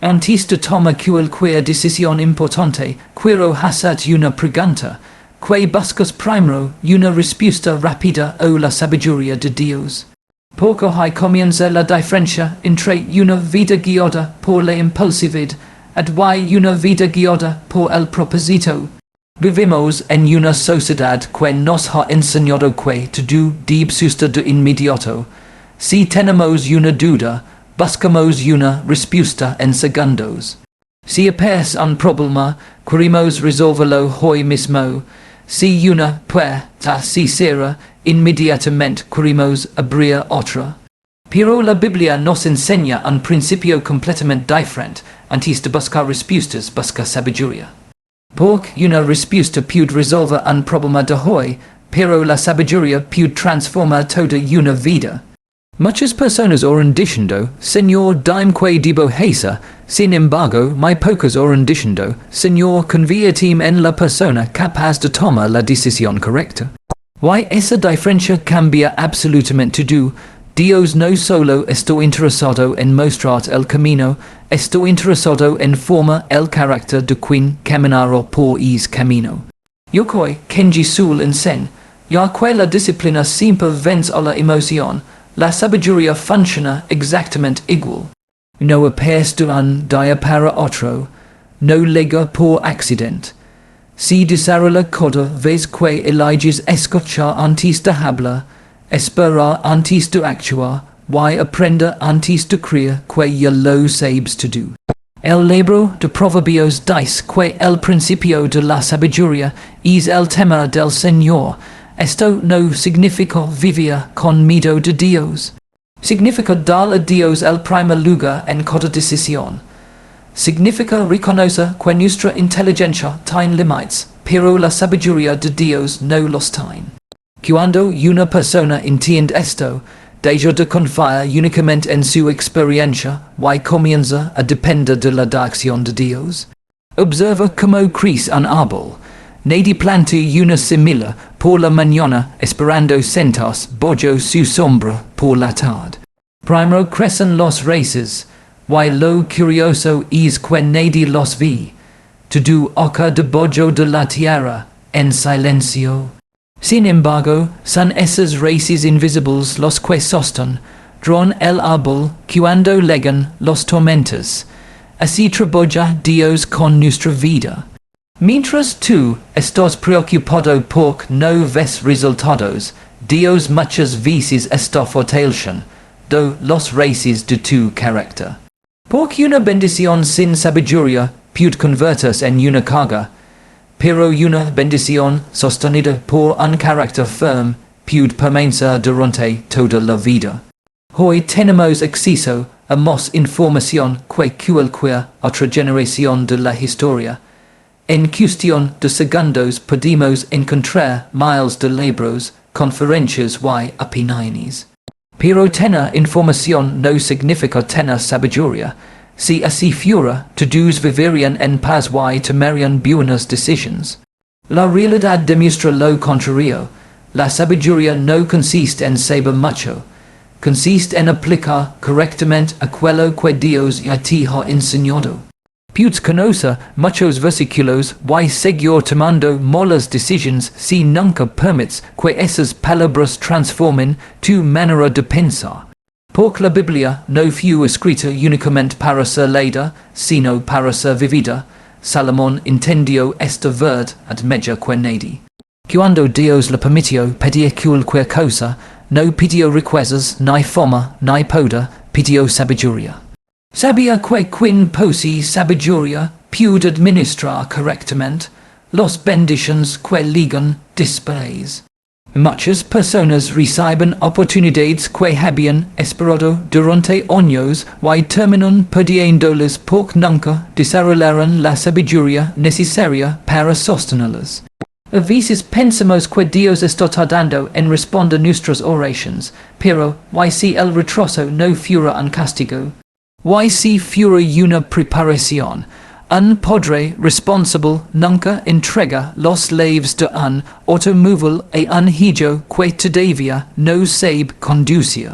Antes de tomar cualquier decisión importante, quiero hacer una pregunta. Que buscas primero, una respuesta rápida o la sabiduría de Dios? Porque ahí comienza la diferencia entre una vida guiada por la impulsividad y una vida guiada por el propósito. Vivimos en una sociedad que nos ha enseñado que todo debe suceder de inmediato. Si tenemos una duda, buscamos una respuesta en segundos. Si aparece un problema, queremos resolverlo hoy mismo. Si una puerta se cierra, inmediatamente queremos abrir otra. Pero la Biblia nos enseña un principio completamente diferente. Antes de buscar respuestas, busca sabiduría. Porque una respuesta puede resolver un problema de hoy, pero la sabiduría puede transformar toda una vida. Muchas personas oran diciendo, Señor, dime que debo hacer. Sin embargo, muy pocos oran diciendo, Señor, conviérteme en la persona capaz de tomar la decisión correcta. Y esa diferencia cambia absolutamente todo. Dios no solo está interesado en mostrar el camino, está interesado en formar el carácter de quien caminará por ese camino. Yokoi Kenji sul enseña, ya que la disciplina siempre vence a la emoción, la sabiduría funciona exactamente igual. No aparece de un día para otro, no llega por accidente. Si desarrolla cada vez que eliges escuchar antes de hablar, esperar antes de actuar, y aprender antes de creer que ya lo sabes todo. El libro de Proverbios dice que el principio de la sabiduría es el temor del Señor. Esto no significa vivir con miedo de Dios. Significa dar a Dios el primer lugar en cada decisión. Significa reconocer que nuestra inteligencia tiene límites, pero la sabiduría de Dios no los tiene. Cuando una persona entiende esto, deja de confiar únicamente en su experiencia y comienza a depender de la dirección de Dios. Observa cómo crece un árbol. Nadie planta una semilla por la mañana esperando sentarse bajo su sombra por la tarde. Primero crecen los raíces, y lo curioso es que nadie los ve. Todo ocurre debajo de la tierra, en silencio. Sin embargo, son esas raíces invisibles los que sostienen el árbol cuando llegan los tormentas. Así trabaja Dios con nuestra vida. Mientras tú estás preocupado porque no ves resultados, Dios muchas veces está fortaleciendo los raíces de tu carácter. Porque una bendición sin sabiduría puede convertirse en una carga, pero una bendición sostenida por un carácter firme puede permanecer durante toda la vida. Hoy tenemos acceso a más información que cualquier otra generación de la historia. En cuestión de segundos podemos encontrar miles de libros, conferencias y opiniones. Pero tener información no significa tener sabiduría. Si así fuera, todos vivirían en paz y tomarían buenas decisiones. La realidad demuestra lo contrario. La sabiduría no consiste en saber mucho. Consiste en aplicar correctamente aquello que Dios ya te ha enseñado. Puedes conocer muchos versículos y seguir tomando malas decisiones si nunca permites que esas palabras transformen tu manera de pensar. Porque la Biblia no fue escrita únicamente para ser leída, sino para ser vivida. Salomón entendió esta verdad mejor que nadie. Cuando Dios le permitió pedir cualquier cosa, no pidió riquezas, ni fama, ni poder, pidió sabiduría. Sabía que quien posee sabiduría puede administrar correctamente las bendiciones que ligan disponibles. Muchas personas reciben oportunidades que habían esperado durante años y terminan perdiéndolas porque nunca desarrollaron la sabiduría necesaria para sostenerlas. A veces pensamos que Dios está tardando en responder nuestras oraciones, pero ¿y si el retraso no fuera un castigo? ¿Y si fuera una preparación? Un padre responsable nunca entrega los lives de un automóvil a un hijo que todavía no sabe conducir.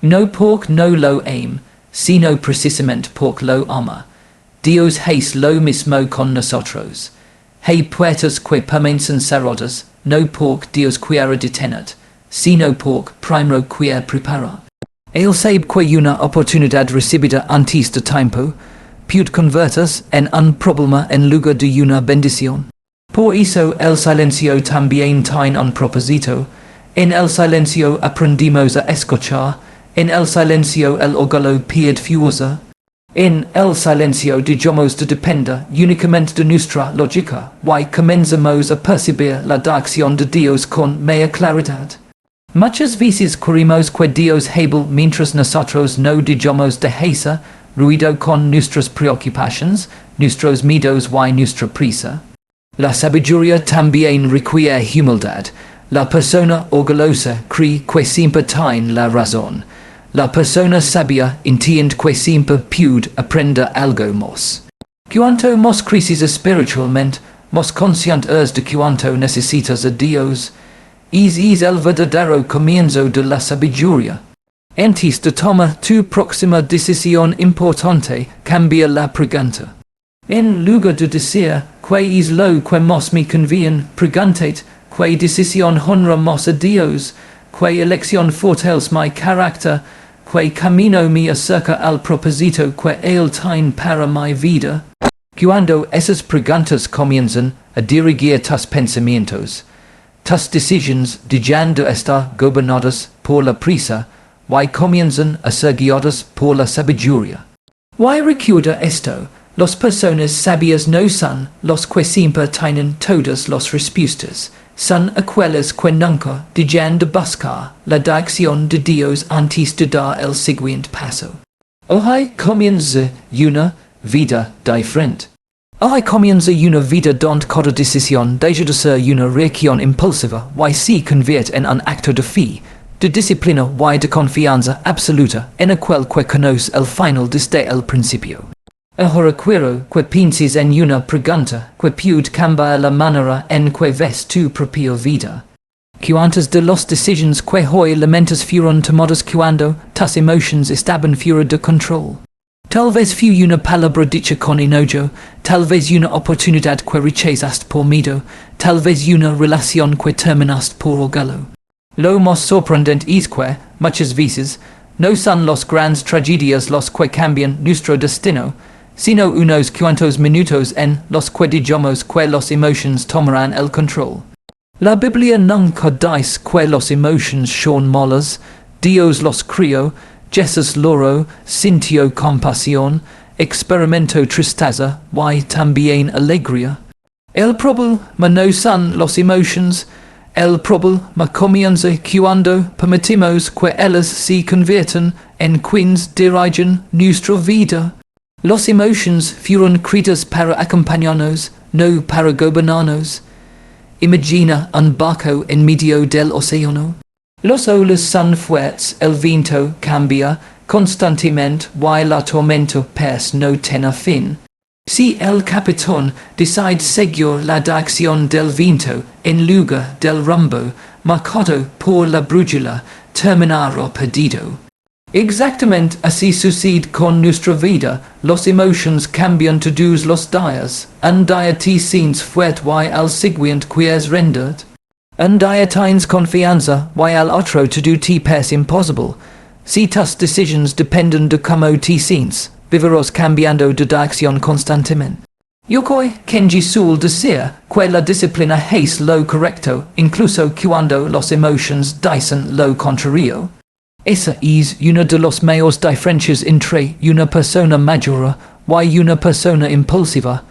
No porque no lo ama, sino precisamente porque lo ama. Dios heis lo mismo con nosotros. Hey puertas que permanecen cerradas, no porc Dios quiera detener, sino porc primero quiera preparar. El sabe que una oportunidad recibida antes de tiempo, puede convertirse en un problema en lugar de una bendición. Por eso el silencio también tiene un propósito. En el silencio aprendimos a escuchar, en el silencio el orgullo pierde fuerza. En el silencio dejamos de depender únicamente de nuestra lógica, y comenzamos a percibir la dirección de Dios con mayor claridad. Muchas veces queremos que Dios hable mientras nosotros no dejamos de hacer ruido con nuestras preocupaciones, nuestros miedos y nuestra prisa. La sabiduría también requiere humildad. La persona orgullosa cree que siempre tiene la razón. La persona sabia entiende que siempre puede aprender algo más. Cuanto más creces espiritualmente, más consciente eres de cuánto necesitas a Dios. Es el verdadero comienzo de la sabiduría. Antes de tomar tu próxima decisión importante, cambia la pregunta. En lugar de decir, ¿qué es lo que más me conviene? Pregúntate, ¿qué decisión honra más a Dios? ¿Qué elección fortalece mi carácter? ¿Qué camino me acerca al propósito que Él tiene para mi vida? Cuando esas preguntas comienzan a dirigir tus pensamientos, tus decisiones dejan de estar gobernadas por la prisa y comienzan a ser guiadas por la sabiduría. Y recuerda esto, las personas sabias no son los que siempre tienen todas las respuestas, son aquellas que nunca dejan de buscar la dirección de Dios antes de dar el siguiente paso. Hoy comienza una vida diferente. Hoy comienza una vida donde cada decisión deja de ser una reacción impulsiva y se convierte en un acto de fe, de disciplina y de confianza absoluta en aquel que conoce el final desde el principio. Ahora quiero que pienses en una pregunta que puede cambiar la manera en que ves tu propia vida. ¿Cuántas de las decisiones que hoy lamentas fueron tomadas cuando tus emociones estaban fuera de control? Tal vez fue una palabra dicha con enojo, tal vez una oportunidad que rechazaste por miedo, tal vez una relación que terminaste por orgullo. Lo más sorprendente es que, muchas veces, no son las grandes tragedias las que cambian nuestro destino, sino unos cuantos minutos en los que dejamos que las emociones tomarán el control. La Biblia nunca dice que las emociones son malas, Dios los crió, Jesús loro, sintió compasión, experimentó tristeza y también alegría. El problema no son las emociones, el problema comienza cuando permitimos que ellas se conviertan en quienes dirigen nuestra vida. Las emociones fueron creadas para acompañarnos, no para gobernarnos. Imagina un barco en medio del océano. Las olas son fuertes, el viento cambia constantemente y la tormenta parece no tener fin. Si el capitán decide seguir la dirección del viento en lugar del rumbo marcado por la brújula, terminará perdido. Exactamente así sucede con nuestra vida, las emociones cambian todos los días. Un día te sientes fuerte y al siguiente quieres rendir. Un día tienes confianza y al otro todo te parece imposible. Si tus decisiones dependen de cómo te sientes, vivirás cambiando de dirección constantemente. Yokoi Kenji suele decir que la disciplina es lo correcto, incluso cuando las emociones dicen lo contrario. Esa es una de las mayores diferencias entre una persona madura y una persona impulsiva.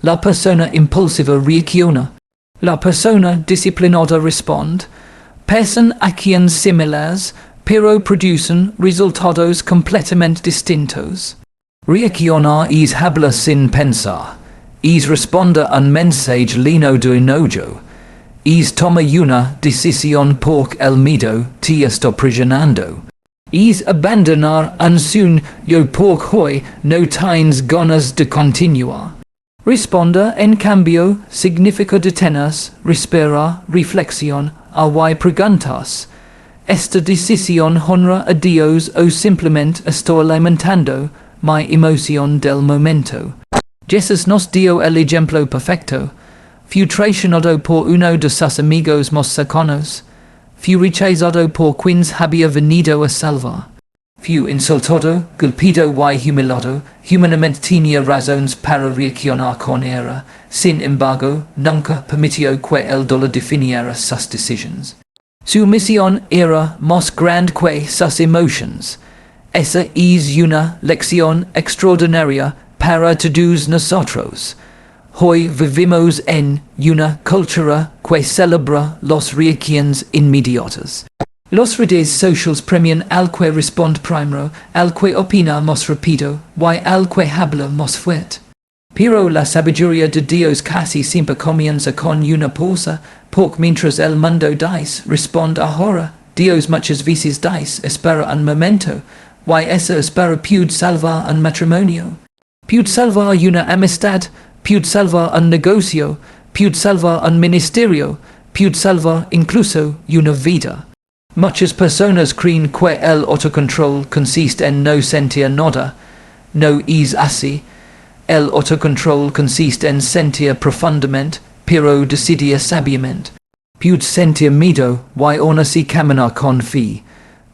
La persona impulsiva reacciona. La persona disciplinada responde. Parecen acciones similares, pero producen resultados completamente distintos. Reaccionar es hablar sin pensar. Es responder a un mensaje lleno de enojo. Es tomar una decisión porque el miedo te está presionando. Es abandonar un sueño porque hoy no tienes ganas de continuar. Responder, en cambio, significa detenerse, respirar, reflexión, y preguntarse. ¿Esta decisión honra a Dios o simplemente estoy lamentando mi emoción del momento? Jesus nos dio el ejemplo perfecto. Fui traicionado por uno de sus amigos más cercanos. Fui rechazado por quienes había venido a salvar. Fui insultado, golpeado y humillado. Humanamente tenía razones para reaccionar con ira. Sin embargo, nunca permitió que el dolor definiera sus decisiones. Su misión era más grande que sus emociones. Esa es una lección extraordinaria para todos nosotros. Hoy vivimos en una cultura que celebra las reacciones inmediatas. Las redes sociales premian al que responde primero, al que opina más rápido, y al que habla más fuerte. Pero la sabiduría de Dios casi siempre comienza con una pausa, porque mientras el mundo dice, responde ahora, Dios muchas veces dice, espera un momento, y esa espera puede salvar un matrimonio. Puede salvar una amistad, puede salvar un negocio, puede salvar un ministerio, puede salvar incluso una vida. Muchas personas creen que el autocontrol consiste en no sentir nada. No es así. El autocontrol consiste en sentir profundamente, pero decidir sabiamente. Puede sentir miedo, y aún así caminar con fe.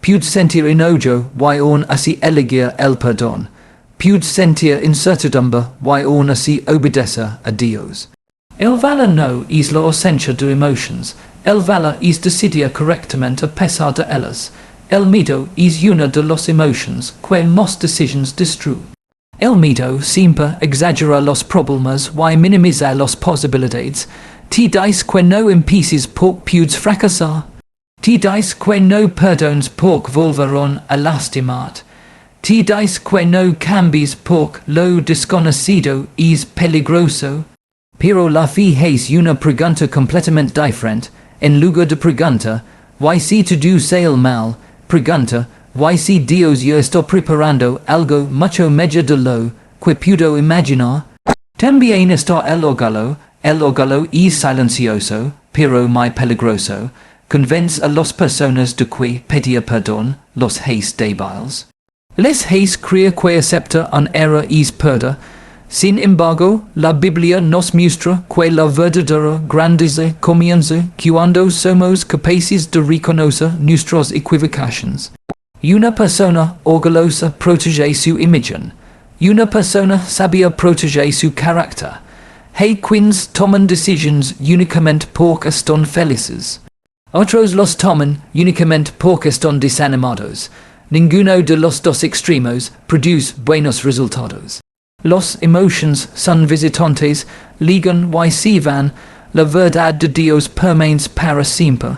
Puede sentir enojo, y aún así elegir el perdón. Puede sentir incertidumbre, y aún así obedecer a Dios. El valor no es la ausencia de emociones. El valor es decidir correctamente a pesar de ellas. El miedo es una de las emociones que más decisiones destruye. El miedo siempre exagera los problemas y minimiza las posibilidades. Te dice que no empieces porque puedes fracasar. Te dice que no perdones porque volverán a lastimarte. Te dice que no cambies porque lo desconocido es peligroso. Pero la fe es una pregunta completamente diferente. En lugar de pregunta, ¿y si todo sale mal? Pregunta, ¿y si Dios ya está preparando algo mucho mejor de lo que puedo imaginar? También está el orgullo es silencioso, pero muy peligroso. Convence a las personas de que pedir perdón los es débiles. Les es creer que aceptar un error es perder. Sin embargo, la Biblia nos muestra que la verdadera grandeza comienza cuando somos capaces de reconocer nuestras equivocaciones. Una persona orgullosa protege su imagen. Una persona sabia protege su carácter. Hay quienes toman decisiones únicamente porque están felices. Otros los toman únicamente porque están desanimados. Ninguno de los dos extremos produce buenos resultados. Las emociones son visitantes, llegan y se van, la verdad de Dios permanece para siempre.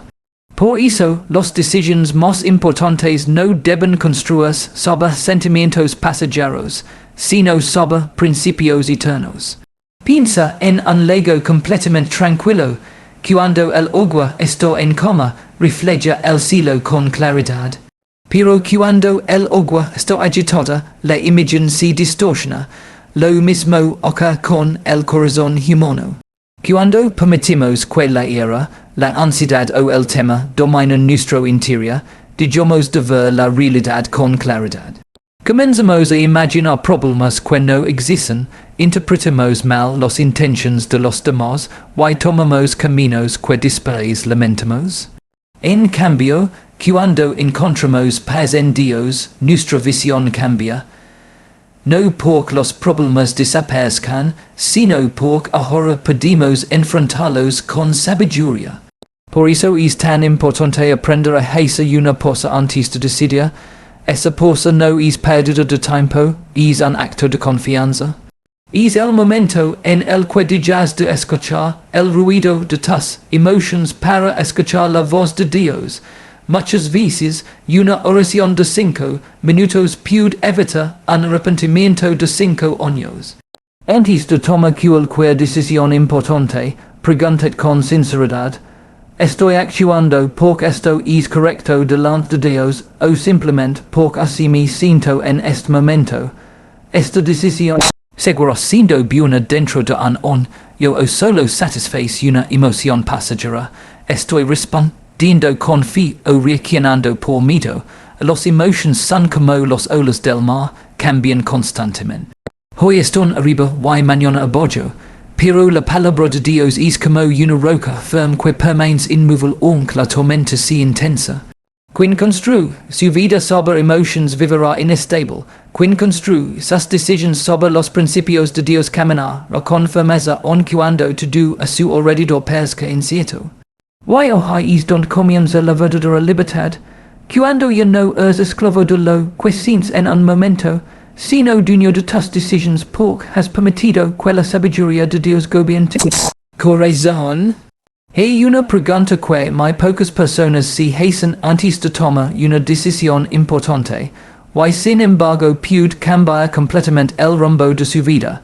Por eso, las decisiones más importantes no deben construirse sobre sentimientos pasajeros, sino sobre principios eternos. Piensa en un lago completamente tranquilo, cuando el agua está en calma, refleja el cielo con claridad. Pero cuando el agua está agitada, la imagen se distorsiona. Lo mismo ocurre con el corazón humano. Cuando permitimos que la ira, la ansiedad o el temor dominen nuestro interior, dejamos de ver la realidad con claridad. Comenzamos a imaginar problemas que no existen, interpretamos mal las intenciones de los demás y tomamos caminos que después lamentamos. En cambio, cuando encontramos paz en Dios, nuestra visión cambia. No porque los problemas desaparezcan, sino porque ahora podemos enfrentarlos con sabiduría. Por eso es tan importante aprender a hacer una pausa antes de decidir. Esa pausa no es pérdida de tiempo, es un acto de confianza. Es el momento en el que dejas de escuchar el ruido de tus emociones para escuchar la voz de Dios. Muchas veces, una oración de 5 minutos puede evitar un arrepentimiento de 5 años. Antes de tomar cualquier decisión importante, pregúntate con sinceridad: ¿estoy actuando porque esto es correcto delante de Dios o simplemente porque así me siento en este momento? Esta decisión seguirá siendo buena dentro de un año o solo satisface una emoción pasajera. Estoy respondiendo con fe o reaccionando por miedo. Las emociones son como las olas del mar, cambian constantemente. Hoy eston arriba y mañana abollo, pero la palabra de Dios es como una roca firme que permanes inmóvil aunque la tormenta sea intensa. Quien construye su vida sobre emotions vivirá inestable. Quien construye sus decisiones sobre los principios de Dios caminará con firmeza aun cuando todo a su alrededor parezca incierto. Why hoy es donde comienza la verdadera libertad? Cuando ya no eres esclavo de lo que sientes en un momento, sino dueño de tus decisiones porque has permitido que la sabiduría de Dios gobierne tu corazón. Hay una pregunta que muy pocas personas se hacen antes de tomar una decisión importante, y sin embargo puede cambiar completamente el rumbo de su vida.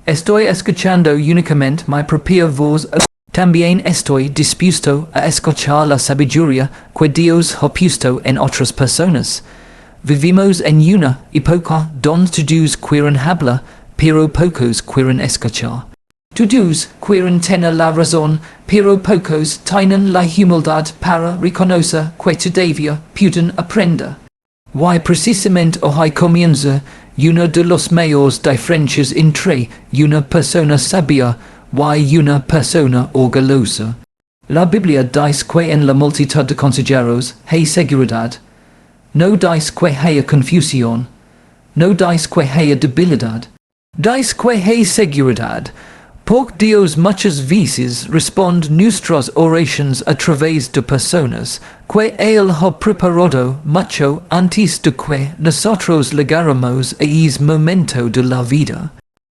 Estoy escuchando únicamente mi propia voz. También estoy dispuesto a escuchar la sabiduría que Dios ha puesto en otras personas. Vivimos en una época donde todos quieren hablar, pero pocos quieren escuchar. Todos quieren tener la razón, pero pocos tienen la humildad para reconocer que todavía pueden aprender. Y precisamente hoy comienza uno de los mayores diferencias entre una persona sabia y una persona orgullosa. La Biblia dice que en la multitud de consejeros hay seguridad. No dice que haya confusión. No dice que haya debilidad. Dice que hay seguridad. Porque Dios muchas veces responde nuestras oraciones a través de personas que Él ha preparado mucho antes de que nosotros llegáramos a ese momento de la vida.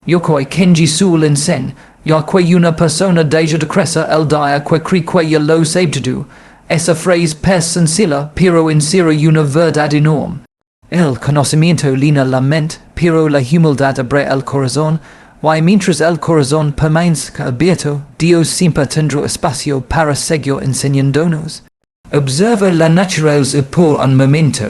Yokoi Kenji suele enseñar que una persona deja de crecer el día que cree que ya lo sabe todo. Esa frase es sencilla, pero encierra una verdad enorme. El conocimiento llena la mente, pero la humildad abre el corazón. Y mientras el corazón permanezca abierto, Dios siempre tendrá espacio para seguir enseñándonos. Observa la naturaleza por un momento.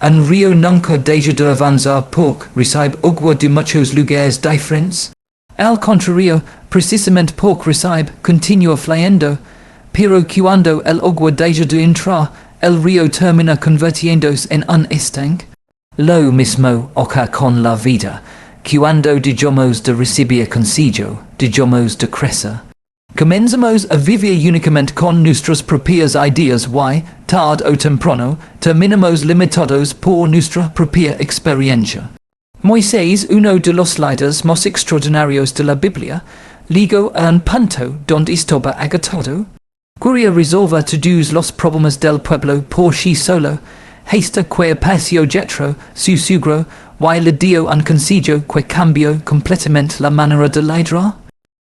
Un río nunca deja de avanzar porque recibe agua de muchos lugares diferentes. Al contrario, precisamente porque recibe, continúa fluyendo. Pero cuando el agua deja de entrar, el río termina convirtiéndose en un estanque. Lo mismo ocurre con la vida. Cuando dejamos de recibir consejo, dejamos de crecer. Comenzamos a vivir únicamente con nuestras propias ideas y, tarde o temprano, terminamos limitados por nuestra propia experiencia. Moisés, uno de los líderes más extraordinarios de la Biblia, llegó a un punto donde estaba agotado. Quería resolver todos los problemas del pueblo por sí solo, hasta que apareció Jethro, su suegro, y le dio un consejo que cambió completamente la manera de liderar.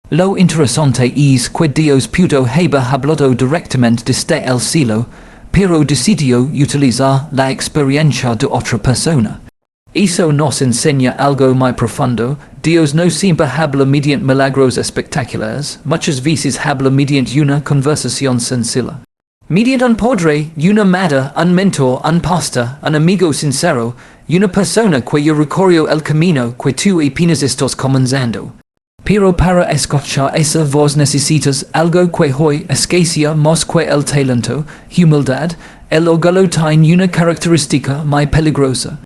Lo interesante es que Dios pudo haber hablado directamente desde el cielo, pero decidió utilizar la experiencia de otra persona. Eso nos enseña algo muy profundo. Dios no siempre habla mediante milagros espectaculares, muchas veces habla mediante una conversación sencilla. Mediante un padre, una madre, un mentor, un pastor, un amigo sincero, una persona que ya recorrió el camino que tú apenas estás comenzando. Pero para escuchar esa voz necesitas algo que hoy escasea más que el talento, humildad. El orgullo tiene una característica muy peligrosa.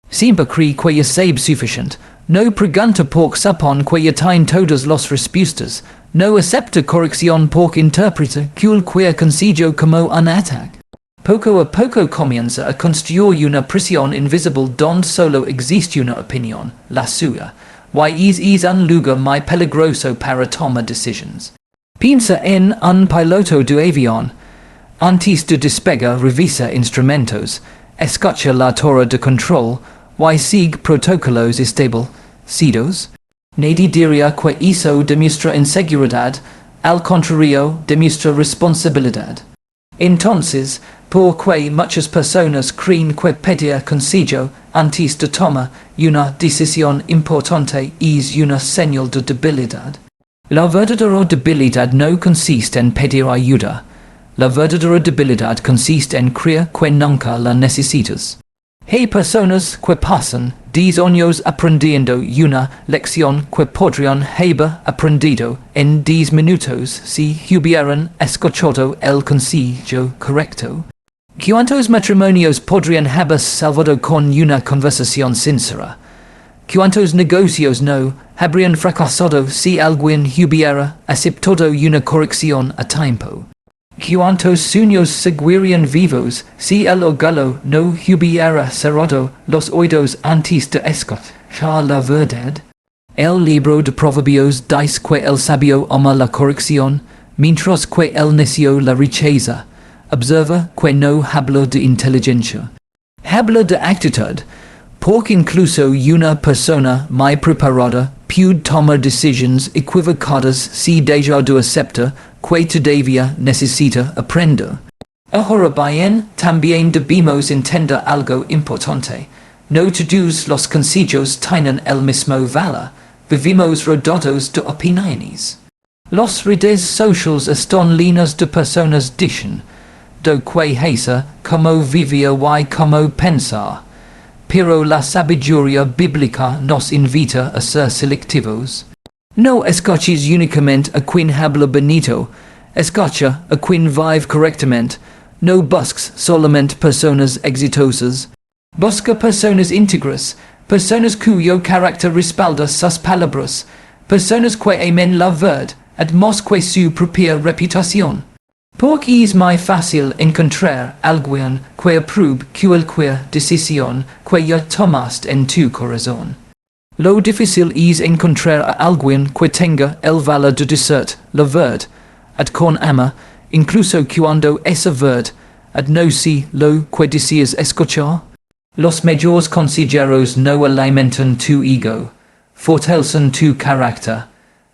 Siempre cree que ya sabe suficiente. No pregunta porque supone que ya tiene todas las respuestas. No acepta corrección porque interpreta cualquier consejo como un ataque. Poco a poco comienza a construir una prisión invisible donde solo existe una opinión, la suya. Y es un lugar muy peligroso para tomar decisiones. Piensa en un piloto de avión. Antes de despegar revisa instrumentos, escucha la torre de control, y sigue protocolos establecidos. Nadie diría que eso demuestra inseguridad, al contrario, demuestra responsabilidad. Entonces, ¿por qué muchas personas creen que pedir consejo antes de tomar una decisión importante es una señal de debilidad? La verdadera debilidad no consiste en pedir ayuda. La verdadera debilidad consiste en creer que nunca la necesitas. Hay personas que pasan 10 años aprendiendo una lección que podrían haber aprendido en 10 minutos si hubieran escuchado el consejo correcto. ¿Cuántos matrimonios podrían haber salvado con una conversación sincera? Cuantos negocios no habrían fracasado si alguien hubiera aceptado una corrección a tiempo. Cuantos sueños seguirían vivos si el orgullo no hubiera cerrado los oídos antes de escuchar la verdad. El libro de Proverbios dice que el sabio ama la corrección, mientras que el necio la riqueza. Observa que no habla de inteligencia. Habla de actitud, porque incluso una persona muy preparada puede tomar decisiones equivocadas si deja de aceptar que todavía necesita aprender. Ahora bien, también debemos entender algo importante. No todos los consejos tienen el mismo valor. Vivimos rodeados de opiniones. Los redes sociales están llenas de personas dicen do que hacer, cómo vivir y cómo pensar. Pero la sabiduría bíblica nos invita a ser selectivos. No escuches únicamente a quien habla bonito, escucha a quien vive correctamente. No busques solamente personas exitosas. Busca personas íntegras, personas cuyo carácter respalda sus palabras, personas que amen la verdad, además que su propia reputación. Porque es muy fácil encontrar alguien que apruebe cualquier decisión que ya tomaste en tu corazón. Lo difícil es encontrar a alguien que tenga el valor de decir la verdad, ad con ama, incluso cuando esa verdad, ad no si lo que deseas escuchar. Los mejores consejeros no alimentan tu ego, fortalecen tu carácter,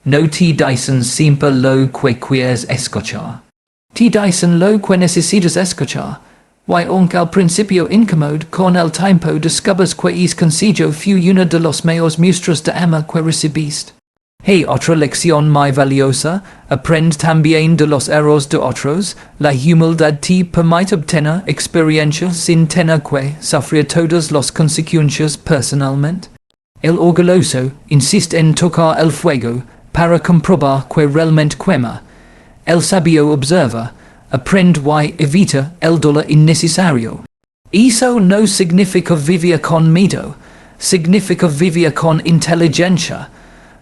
no te dicen siempre lo que quieres escuchar. Te dicen lo que necesitas escuchar, y aunque al principio incómodo con el tiempo descubres que es consejo fue una de los mejores muestras de amor que recibiste. Hey, otra lección muy valiosa, aprende también de los errores de otros, la humildad te permite obtener experiencia sin tener que sufrir todas las consecuencias personalmente. El orgulloso insiste en tocar el fuego para comprobar que realmente quema. El sabio observa, aprende y evita el dolor innecesario. Eso no significa vivir con miedo, significa vivir con inteligencia.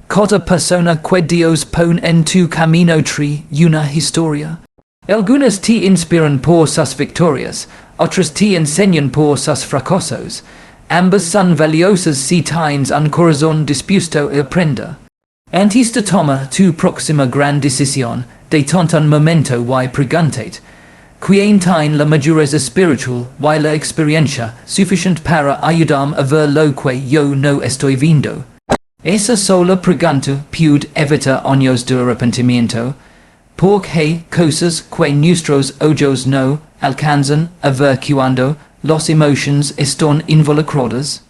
Cada persona que Dios pone en tu camino trae una historia. Algunas te inspiran por sus victorias, otras te enseñan por sus fracasos. Ambas son valiosas si tienes un corazón dispuesto a aprender. Antes de tomar tu próxima gran decisión, detente un momento y pregúntate, ¿quién tiene la madurez espiritual y la experiencia suficiente para ayudarme a ver lo que yo no estoy viendo? Esa sola pregunta puede evitar años de arrepentimiento, porque cosas que nuestros ojos no alcanzan a ver cuando las emociones están involucradas.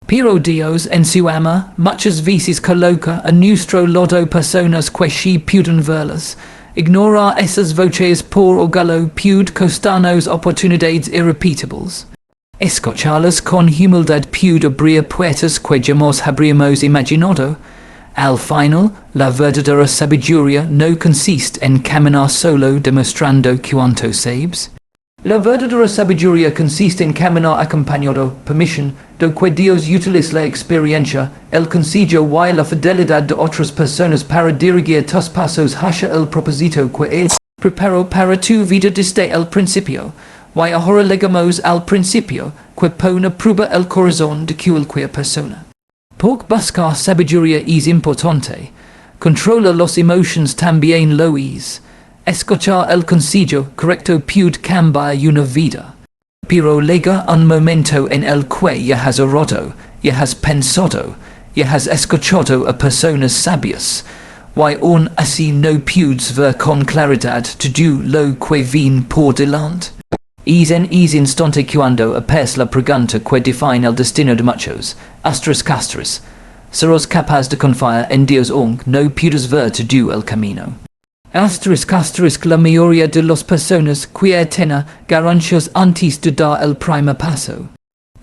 Pero Dios en su amor muchas veces coloca a nuestro lado personas que sí pueden verlas. Ignorar esas voces por orgullo puede costarnos oportunidades irrepetibles. Escucharlas con humildad puede abrir puertas que jamás habríamos imaginado. Al final, la verdadera sabiduría no consiste en caminar solo demostrando cuánto sabes. La verdadera sabiduría consiste en caminar acompañado, permisión, de que Dios utiliza la experiencia, el consejo y la fidelidad de otras personas para dirigir tus pasos hacia el propósito que Él preparó para tu vida desde el principio. Y ahora llegamos al principio que pone a prueba el corazón de cualquier persona. Porque buscar sabiduría es importante, controlar las emociones también lo es. Escuchar el consejo correcto puede cambiar una vida. Pero llega un momento en el que ya has orado, ya has pensado, ya has escuchado a personas sabias, y aún así no puedes ver con claridad todo lo que viene por delante. Es en ese instante cuando aparece la pregunta que define el destino de muchos, asterisk, serás capaz de confiar en Dios aunque no puedas ver todo el camino. Asterisk, la mayoría de las personas que tienen garantías antes de dar el primer paso.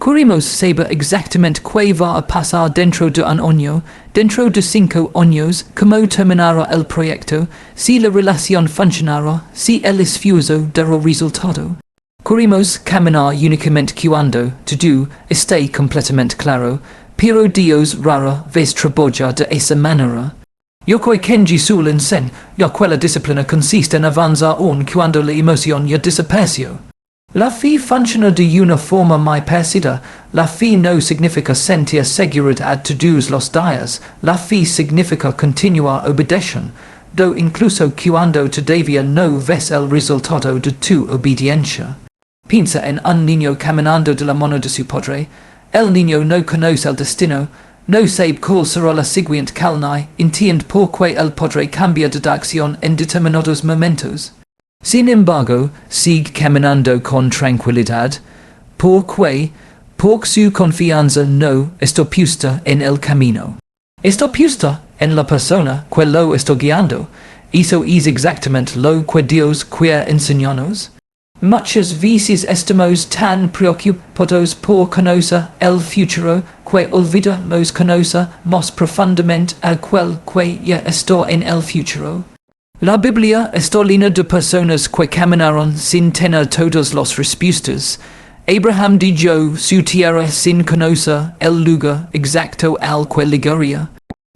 Queremos saber exactamente qué va a pasar dentro de un año, dentro de 5 años, cómo terminará el proyecto, si la relación funcionará, si el esfuerzo dará resultado. Queremos caminar únicamente cuando todo esté completamente claro, pero Dios rara vez traboja de esa manera. Yokoi Kenji suelen sen, ya quella disciplina consiste en avanzar cuando la emoción ya desapareció. La fe funciona de una forma muy parecida. La fe no significa sentir seguridad todos los días. La fe significa continuar obedeciendo, incluso cuando todavía no ves el resultado de tu obediencia. Piensa en un niño caminando de la mano de su padre. El niño no conoce el destino, no sabe cuál será la siguiente calma, entiende por qué el padre cambia de acción en determinados momentos. Sin embargo, sigue caminando con tranquilidad, porque su confianza no está puesta en el camino. Está puesta en la persona que lo está guiando. Eso es exactamente lo que Dios quiere enseñarnos. Muchas veces estamos tan preocupados por conocer el futuro que olvidamos conocer más profundamente aquel que ya está en el futuro. La Biblia está llena de personas que caminaron sin tener todas las respuestas. Abraham dejó su tierra sin conocer el lugar exacto al que llegaría.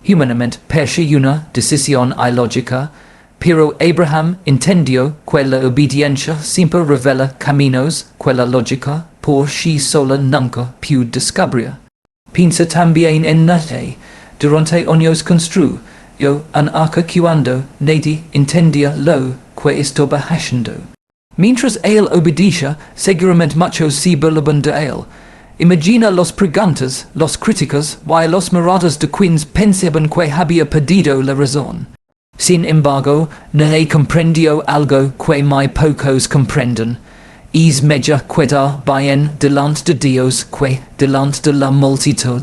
Humanamente perse una decisión ilógica, pero Abraham entendió que la obediencia siempre revela caminos que la lógica por sí sola nunca puede descubrir. Piensa también en Nate, durante años construyó un arca cuando nadie entendía lo que estaba haciendo. Mientras él obedecía, seguramente muchos se burlaban de él. Imagina los preguntas, los críticos, y los miradas de quienes pensaban que había perdido la razón. Sin embargo, nadie comprendió algo que muy pocos comprenden. Es mejor quedar bien delante de Dios que delante de la multitud.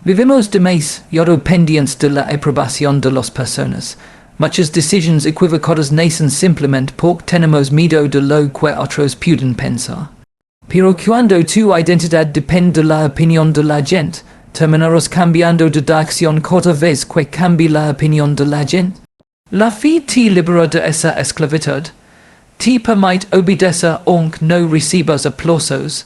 Vivimos demasiado pendientes de la aprobación de las personas. Muchas decisiones equivocadas nacen simplemente porque tenemos miedo de lo que otros pueden pensar. Pero cuando tu identidad depende de la opinión de la gente, terminarás cambiando de dirección cada vez que cambie la opinión de la gente. La fe te libera de esa esclavitud. Te permite obedecer aunque no recibas aplausos.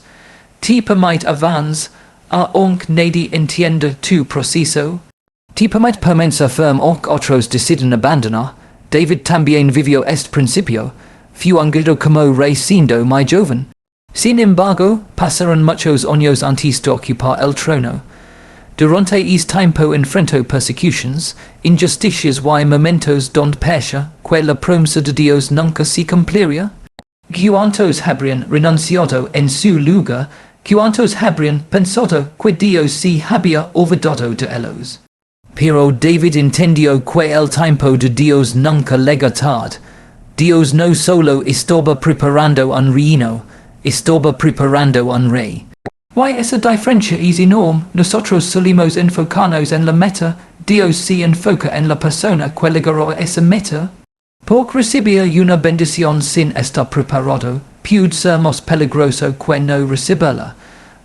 Te permite avanzar aunque nadie entienda tu proceso. Te permite permanecer firme aunque otros deciden abandonar. David también vivió este principio. Fue ungido como rey siendo muy joven. Sin embargo, pasaron muchos años antes de ocupar el trono. Durante ese tiempo enfrentó persecuciones, injusticias y momentos donde persa que la promesa de Dios nunca se cumpliría. ¿Cuántos habrían renunciado en su lugar? ¿Cuántos habrían pensado que Dios se había olvidado de ellos? Pero David entendió que el tiempo de Dios nunca llega tarde. Dios no solo estaba preparando un reino, estaba preparando un rey. Why esa diferencia es enorme. Nosotros solemos enfocarnos en la meta. Dios se enfoca en la persona que llegará a esa meta. Porque recibir una bendición sin estar preparado puede ser más peligroso que no recibirla.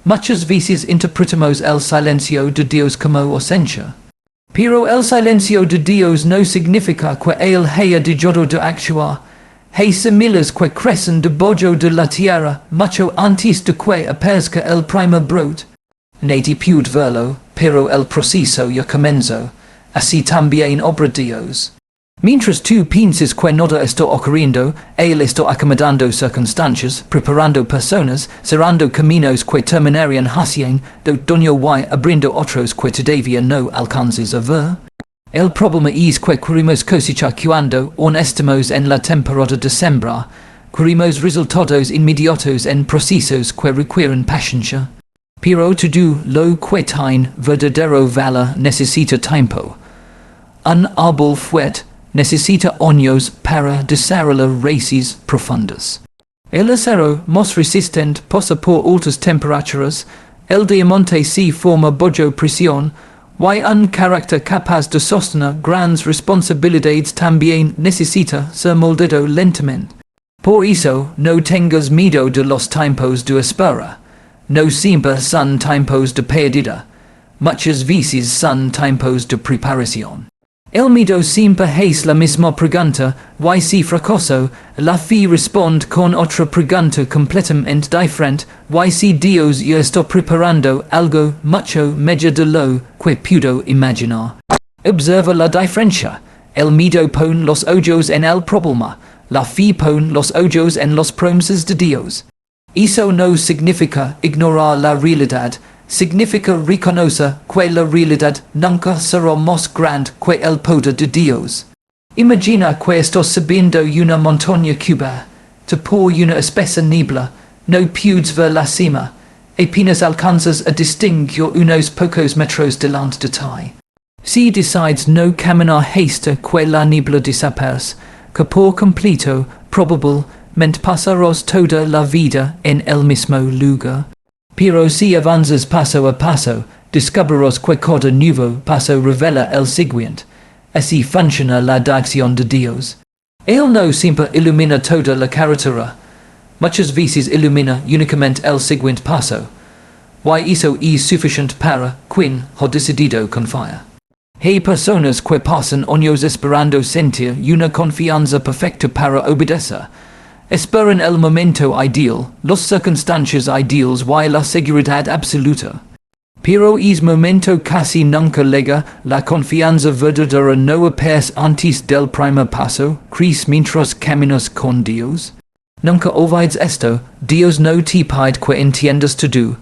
Muchas veces interpretamos el silencio de Dios como ausencia. Pero el silencio de Dios no significa que él haya dejado de actuar. Hay semillas que crecen debajo de la tierra mucho antes de que aparezca el primer brote. Nadie puede verlo, pero el proceso ya comenzó. Así también obra Dios. Mientras tú piensas que nada está ocurriendo, él está acomodando circunstancias, preparando personas, cerrando caminos que terminarían haciendo daño y abriendo otros que todavía no alcanzas a ver. El problema es que queremos cosechar cuando aún estamos en la temporada de sembrar. Queremos resultados inmediatos en procesos que requieren paciencia. Pero todo lo que tiene verdadero valor necesita tiempo. Un árbol fuerte necesita años para desarrollar raíces profundas. El acero más resistente pasa por altas temperaturas. El diamante se forma bajo presión. Y un carácter capaz de sostener grandes responsabilidades también necesita ser moldado lentamente. Por eso, no tengas miedo de los tiempos de espera. No siempre son tiempos de pérdida. Muchas veces son tiempos de preparación. El miedo siempre es la misma pregunta, y si fracaso, la fe responde con otra pregunta completamente diferente, y si Dios ya está preparando algo mucho mejor de lo que puedo imaginar. Observa la diferencia. El miedo pone los ojos en el problema, la fe pone los ojos en los promesas de Dios. Eso no significa ignorar la realidad, significa reconocer que la realidad nunca será más grande que el poder de Dios. Imagina que estás subiendo una montaña cuba, te por una espesa niebla, no puedes ver la cima, apenas alcanzas a distinguir unos pocos metros delante de ti. Si decides no caminar hasta que la niebla desaparece, que por completo, probablemente pasarás toda la vida en el mismo lugar. Pero si avanzas paso a paso, descubrirás que cada nuevo paso revela el siguiente. Así funciona la dirección de Dios. Él no siempre ilumina toda la carretera. Muchas veces ilumina únicamente el siguiente paso. Y eso es suficiente para quien ha decidido confiar. Hay personas que pasan años esperando sentir una confianza perfecta para obedecer. Esperan el momento ideal, las circunstancias ideales y la seguridad absoluta. Pero es momento casi nunca llega, la confianza verdadera no aparece antes del primer paso, crees mientras caminas con Dios. Nunca olvides esto, Dios no te pide que entiendas todo,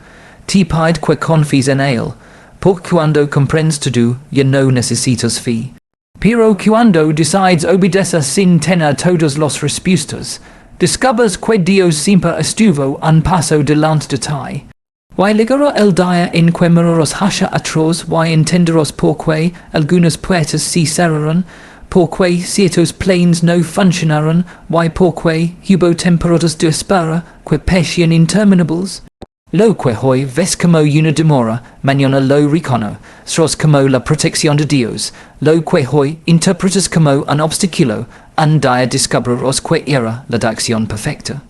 te pide que confíes en Él, porque cuando comprendes todo, ya no necesitas fe. Pero cuando decides obedecer sin tener todas las respuestas, descubres que Dios siempre estuvo un paso delante de ti. Y llegará el día en que mirarás hacia atrás y entenderás por qué algunas puertas se cerraron, por qué ciertos planes no funcionaron, y por qué hubo temporadas de espera que parecían interminables. Lo que hoy ves como una demora, mañana lo reconocerás como la protección de Dios. Lo que hoy interpretas como un obstáculo, un día descubrirás que era la dirección perfecta.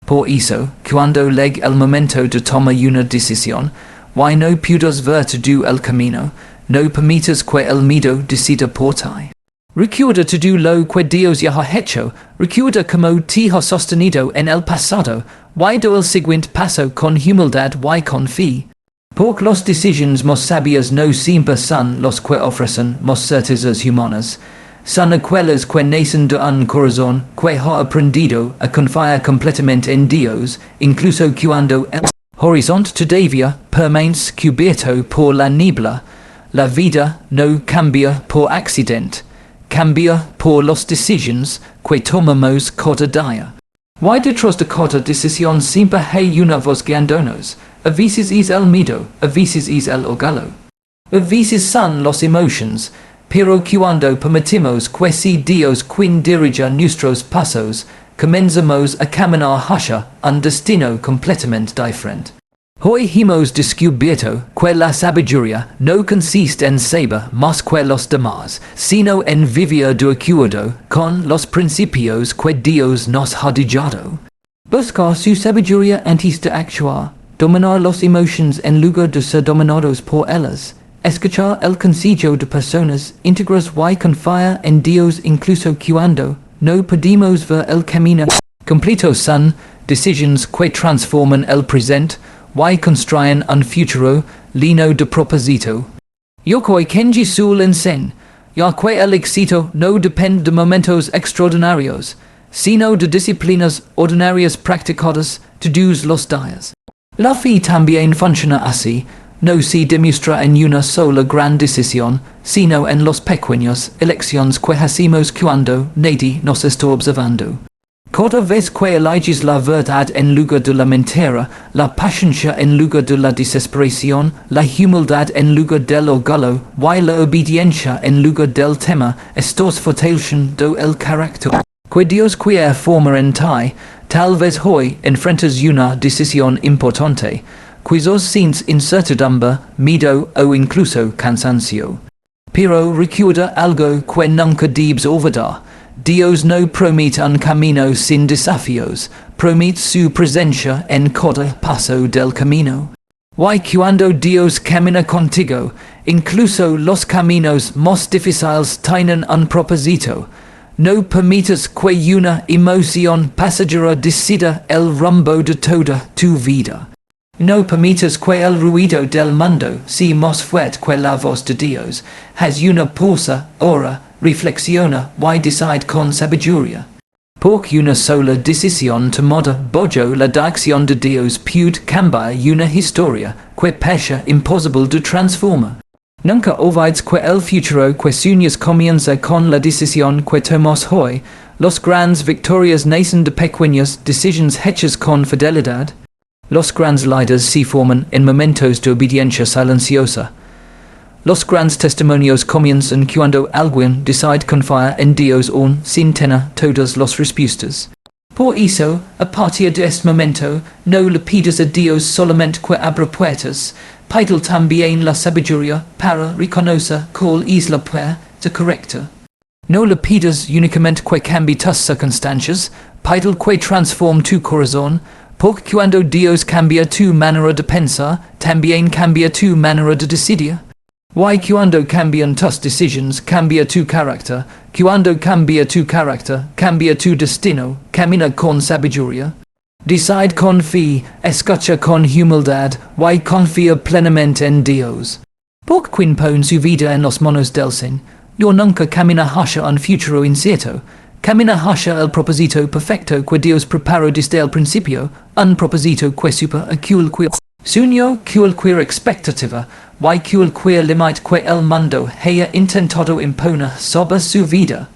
Por eso, cuando llegue el momento de tomar una decisión, y no puedas ver todo el camino, no permitas que el miedo decida por ti. Recuerda todo lo que Dios ya ha hecho, recuerda cómo te ha sostenido en el pasado, y do el siguiente paso con humildad y con fe. Porque las decisiones más sabias no siempre son las que ofrecen más certezas humanas, son aquellas que nacen de un corazón que ha aprendido a confiar completamente en Dios, incluso cuando el horizonte todavía permanece cubierto por la niebla. La vida no cambia por accidente, cambia por las decisiones que tomamos cada día. Y detrás de cada decisión siempre hay una voz guiándonos. A veces es el miedo, a veces es el orgullo. A veces son las emociones, pero cuando permitimos que sea Dios quien dirija nuestros pasos, comenzamos a caminar hacia un destino completamente diferente. Hoy hemos descubierto que la sabiduría no consiste en saber más que los demás, sino en vivir de acuerdo con los principios que Dios nos ha dejado. Buscar su sabiduría antes de actuar, dominar las emociones en lugar de ser dominados por ellas, escuchar el consejo de personas íntegras y confiar en Dios incluso cuando no podemos ver el camino completo son decisiones que transforman el presente y construyen un futuro lleno de propósito. Yokoi Kenji sul enseña, ya que el éxito no depende de momentos extraordinarios, sino de disciplinas ordinarias practicadas todos los días. La fe también funciona así, no se demuestra en una sola gran decisión, sino en las pequeñas elecciones que hacemos cuando nadie nos está observando. Cada vez que eliges la verdad en lugar de la mentira, la paciencia en lugar de la desesperación, la humildad en lugar del orgullo, y la obediencia en lugar del temor, estás fortaleciendo el carácter que Dios quiere formar en ti. Tal vez hoy enfrentas una decisión importante, quizás sin incertidumbre, miedo o incluso cansancio. Pero recuerda algo que nunca debes olvidar. Dios no promete un camino sin desafíos, promete su presencia en cada paso del camino. Y cuando Dios camina contigo, incluso los caminos más difíciles tienen un propósito. No permitas que una emoción pasajera decida el rumbo de toda tu vida. No permitas que el ruido del mundo sea más fuerte que la voz de Dios. Haz una pausa, ora, reflexiona y decide con sabiduría. Porque una sola decisión tomada bajo la dirección de Dios puede cambiar una historia que parece imposible de transformar. Nunca olvides que el futuro que sueñas comienza con la decisión que tomas hoy. Los grandes victorias nacen de pequeñas decisiones hechas con fidelidad. Los grandes líderes se forman en momentos de obediencia silenciosa. Los grandes testimonios comienzan cuando alguien decide confiar en Dios aún sin tener todas las respuestas. Por eso, a partir de este momento, no le pidas a Dios solamente que abra puertas, pídele también la sabiduría para reconocer cuál es la puerta correcta. No le pidas únicamente que cambie tus circunstancias, pídele que transforme tu corazón, porque cuando Dios cambia tu manera de pensar, también cambia tu manera de decidir. Y cuando cambian tus decisiones, cambia tu carácter. Cuando cambia tu carácter, cambia tu destino. Camina con sabiduría. Decide con fe, escucha con humildad, y confía plenamente en Dios. Porque quien pone su vida en las manos del Señor nunca camina hacia un futuro incierto. Camina hacia el propósito perfecto que Dios preparó desde el principio, un propósito que supera a cualquier sueño, cualquier expectativa, y cualquier límite que el mundo haya intentado imponer sobre su vida.